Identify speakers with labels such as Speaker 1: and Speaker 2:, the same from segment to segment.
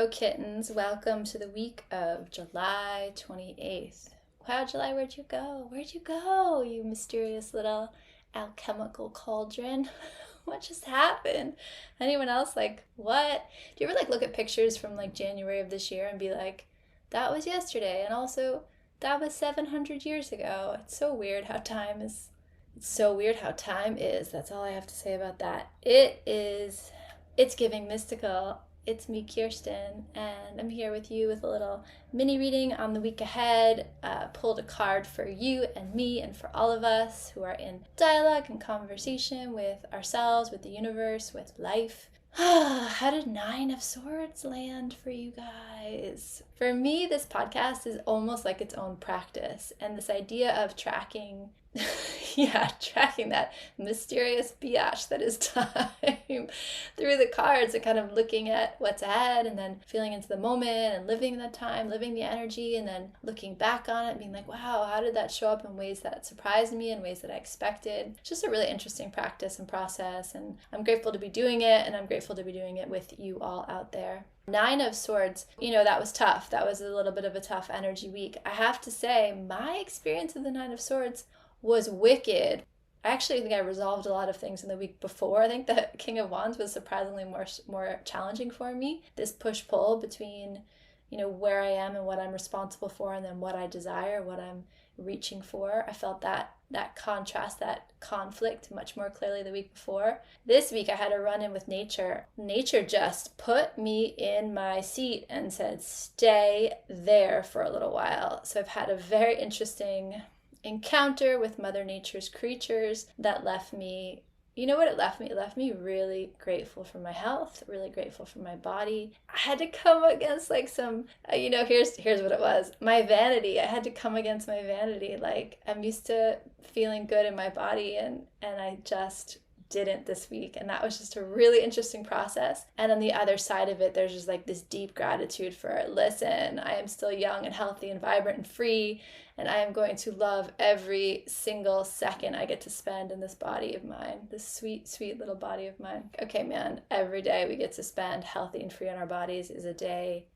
Speaker 1: Hello, kittens. Welcome to the week of July 28th. Wow, July, where'd you go? Where'd you go, you mysterious little alchemical cauldron? What just happened? Anyone else what? Do you ever look at pictures from January of this year and be like, that was yesterday, and also that was 700 years ago? It's so weird how time is. It's so weird how time is. That's all I have to say about that. It's giving mystical. It's me, Kirsten, and I'm here with you with a little mini reading on the week ahead. Pulled a card for you and me and for all of us who are in dialogue and conversation with ourselves, with the universe, with life. How did 9 of Swords land for you guys? For me, this podcast is almost like its own practice, and this idea of tracking tracking that mysterious biatch that is time through the cards and kind of looking at what's ahead and then feeling into the moment and living that time, living the energy, and then looking back on it and being like, wow, how did that show up in ways that surprised me and ways that I expected? It's just a really interesting practice and process, and I'm grateful to be doing it, and I'm grateful to be doing it with you all out there. 9 of Swords, that was tough. That was a little bit of a tough energy week. I have to say, my experience of the 9 of Swords was wicked. I actually think I resolved a lot of things in the week before. I think the King of Wands was surprisingly more challenging for me. This push-pull between, where I am and what I'm responsible for, and then what I desire, what I'm reaching for. I felt that contrast, that conflict much more clearly the week before. This week I had a run-in with nature. Nature just put me in my seat and said, stay there for a little while. So I've had a very interesting encounter with Mother Nature's creatures that left me, it left me? It left me really grateful for my health, really grateful for my body. I had to come against some, here's what it was. My vanity. I had to come against my vanity. I'm used to feeling good in my body, and I just didn't this week, and that was just a really interesting process. And on the other side of it, there's just this deep gratitude for, listen, I am still young and healthy and vibrant and free, and I am going to love every single second I get to spend in this body of mine, this sweet, sweet little body of mine. Okay, man, every day we get to spend healthy and free on our bodies is a day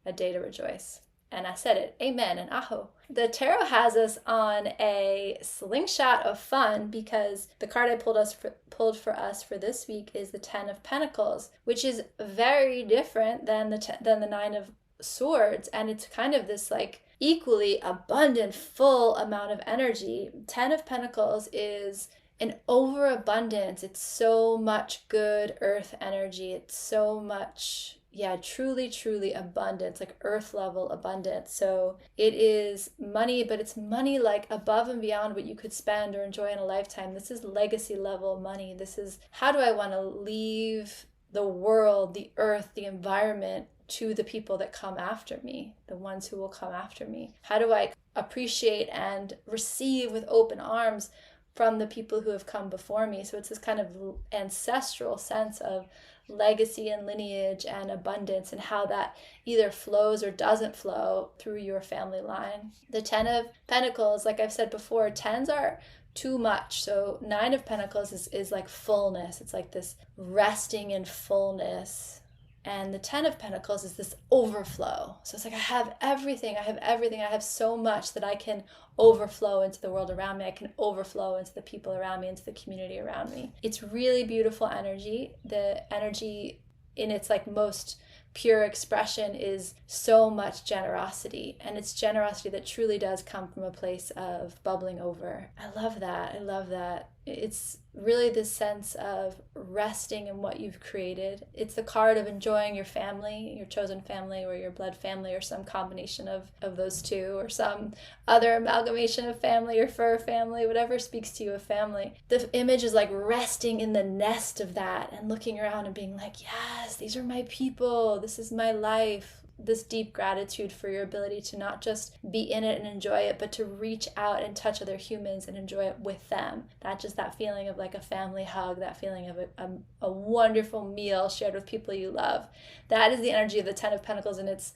Speaker 1: to rejoice. And I said it, amen and aho. The tarot has us on a slingshot of fun because the card I pulled for us for this week is the 10 of Pentacles, which is very different than the 9 of Swords. And it's kind of this equally abundant, full amount of energy. 10 of Pentacles is an overabundance. It's so much good earth energy. It's so much, truly, truly abundance, earth level abundance. So it is money, but it's money above and beyond what you could spend or enjoy in a lifetime. This is legacy level money. This is, how do I want to leave the world, the earth, the environment to the people that come after me, the ones who will come after me? How do I appreciate and receive with open arms from the people who have come before me? So it's this kind of ancestral sense of legacy and lineage and abundance, and how that either flows or doesn't flow through your family line. The 10 of Pentacles, like I've said before, 10s are too much. So 9 of Pentacles is fullness. It's this resting in fullness. And the 10 of Pentacles is this overflow. So it's I have everything. I have so much that I can overflow into the world around me. I can overflow into the people around me, into the community around me. It's really beautiful energy. The energy in its most pure expression is so much generosity, and it's generosity that truly does come from a place of bubbling over. I love that. It's really this sense of resting in what you've created. It's the card of enjoying your family, your chosen family, or your blood family, or some combination of those two, or some other amalgamation of family or fur family, whatever speaks to you of family. The image is resting in the nest of that and looking around and being yes, these are my people, this is my life. This deep gratitude for your ability to not just be in it and enjoy it, but to reach out and touch other humans and enjoy it with them. Not just that feeling of a family hug, that feeling of a wonderful meal shared with people you love. That is the energy of the 10 of Pentacles, and it's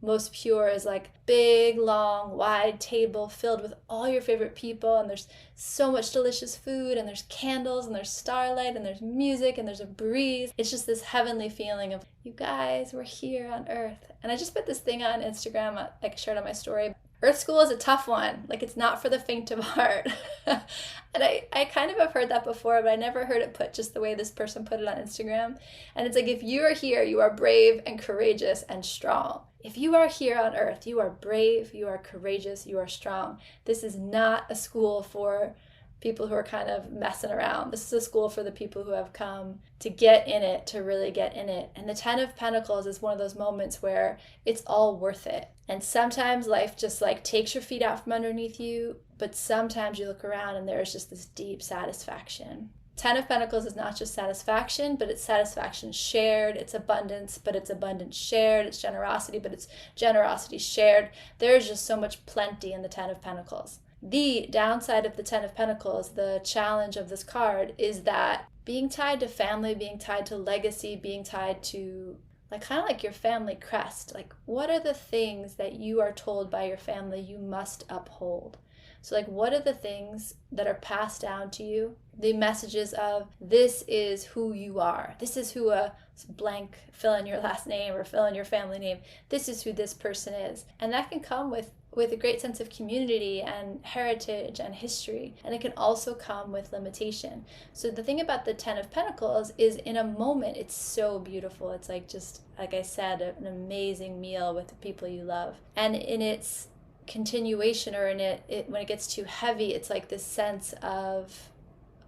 Speaker 1: most pure is like big, long, wide table filled with all your favorite people, and there's so much delicious food, and there's candles, and there's starlight, and there's music, and there's a breeze. It's just this heavenly feeling of, you guys, we're here on Earth. And I just put this thing on Instagram, like I shared on my story. Earth School is a tough one. Like, it's not for the faint of heart. And I kind of have heard that before, but I never heard it put just the way this person put it on Instagram. And it's like, if you are here, you are brave and courageous and strong. If you are here on Earth, you are brave, you are courageous, you are strong. This is not a school for people who are kind of messing around. This is a school for the people who have come to get in it, to really get in it. And the 10 of Pentacles is one of those moments where it's all worth it. And sometimes life just like takes your feet out from underneath you, but sometimes you look around and there's just this deep satisfaction. 10 of Pentacles is not just satisfaction, but it's satisfaction shared. It's abundance, but it's abundance shared. It's generosity, but it's generosity shared. There's just so much plenty in the 10 of Pentacles. The downside of the 10 of Pentacles, the challenge of this card, is that being tied to family, being tied to legacy, being tied to like kind of like your family crest, like what are the things that you are told by your family you must uphold? So like, what are the things that are passed down to you? The messages of, this is who you are. This is who a blank, fill in your last name or fill in your family name. This is who this person is. And that can come with a great sense of community and heritage and history. And it can also come with limitation. So the thing about the 10 of Pentacles is, in a moment, it's so beautiful. It's like, just like I said, an amazing meal with the people you love. And in its continuation, or in it when it gets too heavy, it's like this sense of,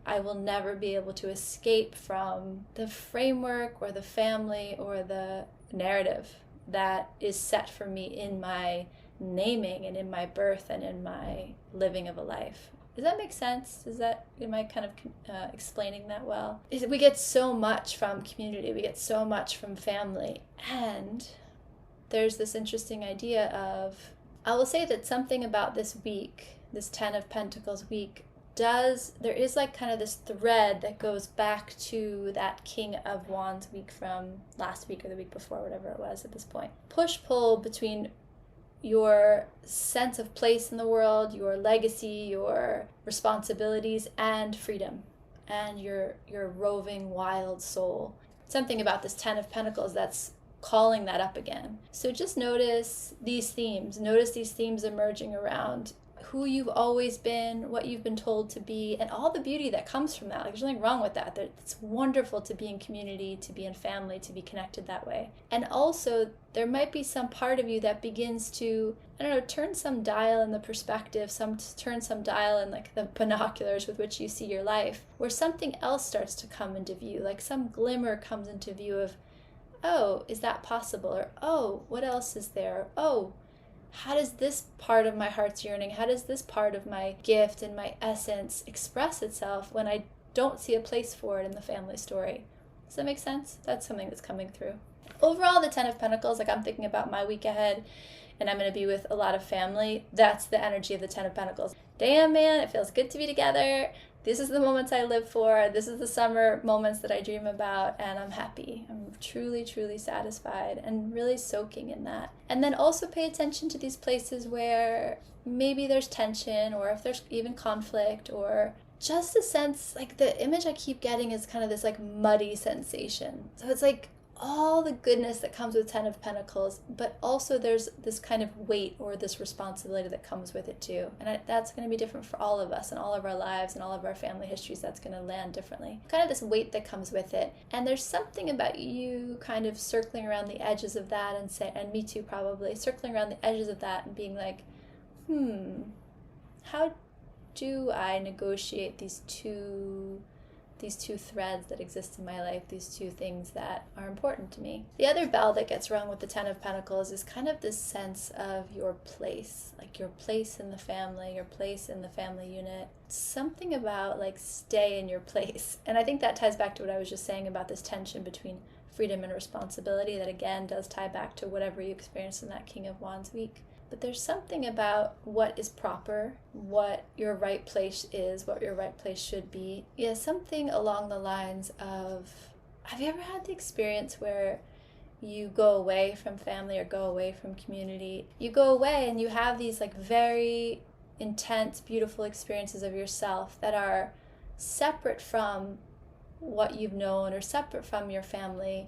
Speaker 1: I will never be able to escape from the framework or the family or the narrative that is set for me in my naming and in my birth and in my living of a life. Does that make sense? Am I kind of explaining that well? We get so much from community, we get so much from family, and there's this interesting idea of, I will say that something about this week, this 10 of Pentacles week, there is like kind of this thread that goes back to that King of Wands week from last week or the week before, whatever it was at this point. Push-pull between your sense of place in the world, your legacy, your responsibilities, and freedom, and your roving wild soul. Something about this 10 of Pentacles that's calling that up again. So just notice these themes emerging around who you've always been, what you've been told to be, and all the beauty that comes from that. Like, there's nothing wrong with that. It's wonderful to be in community, to be in family, to be connected that way. And also, there might be some part of you that begins to, turn some dial in the perspective, turn some dial in like the binoculars with which you see your life, where something else starts to come into view, like some glimmer comes into view of, oh, is that possible? Or, oh, what else is there? Oh, how does this part of my heart's yearning, how does this part of my gift and my essence express itself when I don't see a place for it in the family story? Does that make sense? That's something that's coming through. Overall, the 10 of Pentacles, like I'm thinking about my week ahead, and I'm going to be with a lot of family. That's the energy of the 10 of Pentacles. Damn, man, it feels good to be together. This is the moments I live for. This is the summer moments that I dream about, and I'm happy. I'm truly, truly satisfied and really soaking in that. And then also pay attention to these places where maybe there's tension, or if there's even conflict, or just a sense, like the image I keep getting is kind of this like muddy sensation. So it's like all the goodness that comes with 10 of Pentacles, but also there's this kind of weight or this responsibility that comes with it too. And that's going to be different for all of us and all of our lives and all of our family histories. That's going to land differently. Kind of this weight that comes with it. And there's something about you kind of circling around the edges of that, and me too probably, circling around the edges of that and being like, how do I negotiate these two threads that exist in my life, these two things that are important to me? The other bell that gets rung with the 10 of Pentacles is kind of this sense of your place, like your place in the family, your place in the family unit. Something about like stay in your place. And I think that ties back to what I was just saying about this tension between freedom and responsibility, that again does tie back to whatever you experienced in that King of Wands week. But there's something about what is proper, what your right place is, what your right place should be. Yeah, something along the lines of, have you ever had the experience where you go away from family or go away from community. You go away and you have these like very intense, beautiful experiences of yourself that are separate from what you've known or separate from your family.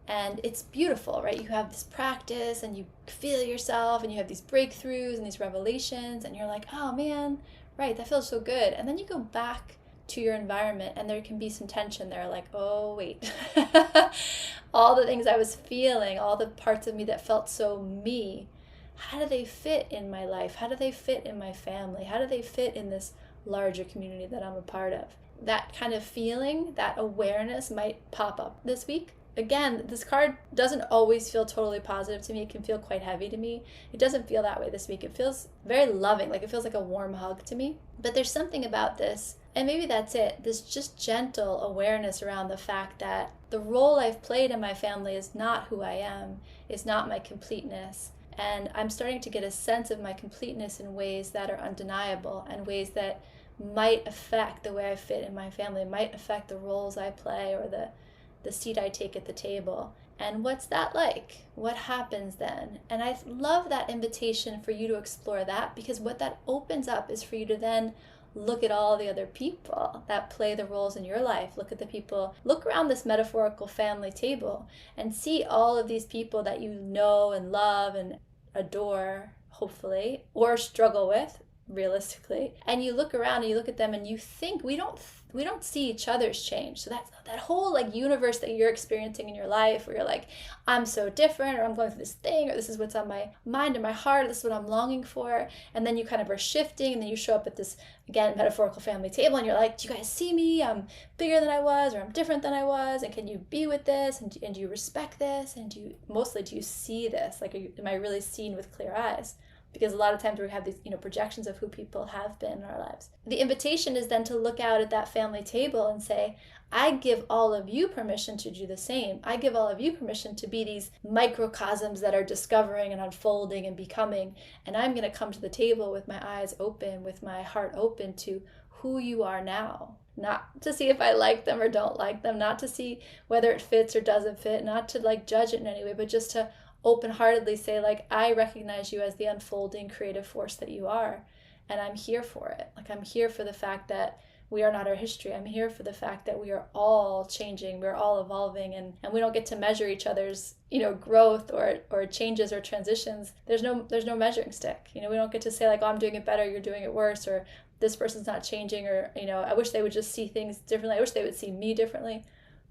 Speaker 1: And it's beautiful, right? You have this practice and you feel yourself and you have these breakthroughs and these revelations and you're like, oh man, right, that feels so good. And then you go back to your environment and there can be some tension there, like, oh wait, all the things I was feeling, all the parts of me that felt so me, how do they fit in my life? How do they fit in my family? How do they fit in this larger community that I'm a part of? That kind of feeling, that awareness might pop up this week. Again, this card doesn't always feel totally positive to me. It can feel quite heavy to me. It doesn't feel that way this week. It feels very loving, like it feels like a warm hug to me. But there's something about this, and maybe that's it, this just gentle awareness around the fact that the role I've played in my family is not who I am, is not my completeness. And I'm starting to get a sense of my completeness in ways that are undeniable and ways that might affect the way I fit in my family, might affect the roles I play or the seat I take at the table. And what's that like? What happens then? And I love that invitation for you to explore that, because what that opens up is for you to then look at all the other people that play the roles in your life. Look at the people, look around this metaphorical family table and see all of these people that you know and love and adore, hopefully, or struggle with realistically. And you look around and you look at them and you think we don't see each other's change. So that's that whole like universe that you're experiencing in your life where you're like, I'm so different, or I'm going through this thing, or this is what's on my mind and my heart, or this is what I'm longing for. And then you kind of are shifting, and then you show up at this, again, metaphorical family table, and you're like, do you guys see me? I'm bigger than I was, or I'm different than I was, and can you be with this? And do you respect this? And do you see this? Like, am I really seen with clear eyes? Because a lot of times we have these, projections of who people have been in our lives. The invitation is then to look out at that family table and say, I give all of you permission to do the same. I give all of you permission to be these microcosms that are discovering and unfolding and becoming. And I'm going to come to the table with my eyes open, with my heart open to who you are now. Not to see if I like them or don't like them, not to see whether it fits or doesn't fit, not to like judge it in any way, but just to open-heartedly say, like, I recognize you as the unfolding creative force that you are, and I'm here for it. Like, I'm here for the fact that we are not our history. I'm here for the fact that we are all changing, we're all evolving, and we don't get to measure each other's, growth or changes or transitions. There's no measuring stick. We don't get to say like, oh, I'm doing it better, you're doing it worse, or this person's not changing, or, I wish they would just see things differently. I wish they would see me differently.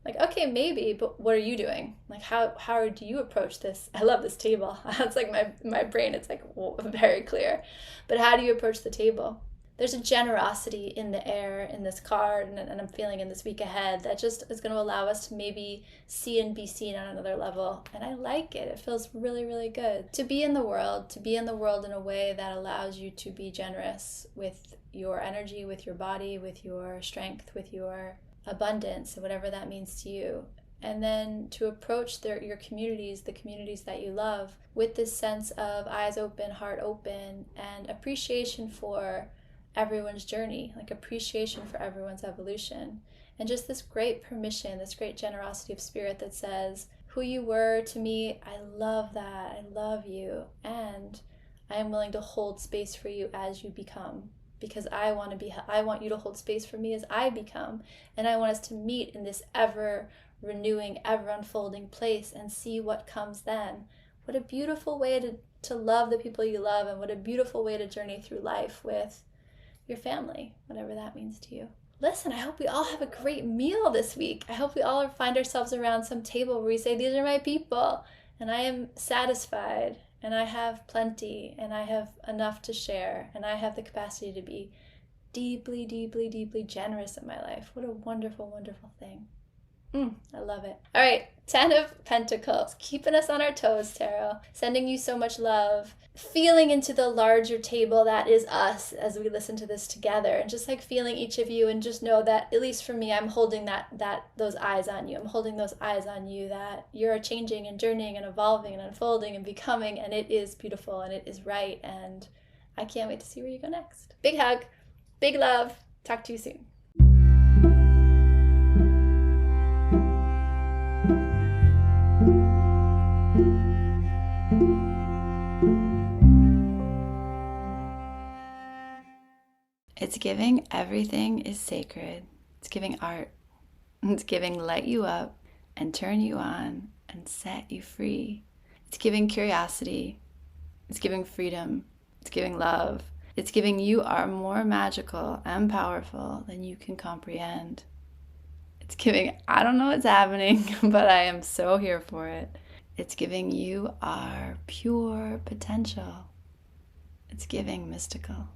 Speaker 1: Like, okay, maybe, but what are you doing? Like, how do you approach this? I love this table. It's like my brain, it's like very clear. But how do you approach the table? There's a generosity in the air in this card, and I'm feeling in this week ahead, that just is going to allow us to maybe see and be seen on another level. And I like it. It feels really, really good to be in the world in a way that allows you to be generous with your energy, with your body, with your strength, with your abundance, whatever that means to you. And then to approach your communities, the communities that you love, with this sense of eyes open, heart open, and appreciation for everyone's journey, like appreciation for everyone's evolution. And just this great permission, this great generosity of spirit that says, who you were to me, I love that, I love you, and I am willing to hold space for you as you become. Because I want you to hold space for me as I become. And I want us to meet in this ever renewing, ever unfolding place and see what comes then. What a beautiful way to love the people you love, and what a beautiful way to journey through life with your family, whatever that means to you. Listen, I hope we all have a great meal this week. I hope we all find ourselves around some table where we say, these are my people, and I am satisfied, and I have plenty, and I have enough to share, and I have the capacity to be deeply, deeply, deeply generous in my life. What a wonderful, wonderful thing. I love it. All right, 10 of Pentacles, keeping us on our toes, Tarot. Sending you so much love. Feeling into the larger table that is us as we listen to this together, and just like feeling each of you, and just know that, at least for me, I'm holding those eyes on you. I'm holding those eyes on you, that you're changing and journeying and evolving and unfolding and becoming, and it is beautiful and it is right, and I can't wait to see where you go next. Big hug, big love. Talk to you soon. It's giving everything is sacred. It's giving art. It's giving light you up and turn you on and set you free. It's giving curiosity. It's giving freedom. It's giving love. It's giving you are more magical and powerful than you can comprehend. It's giving, I don't know what's happening, but I am so here for it. It's giving you are pure potential. It's giving mystical.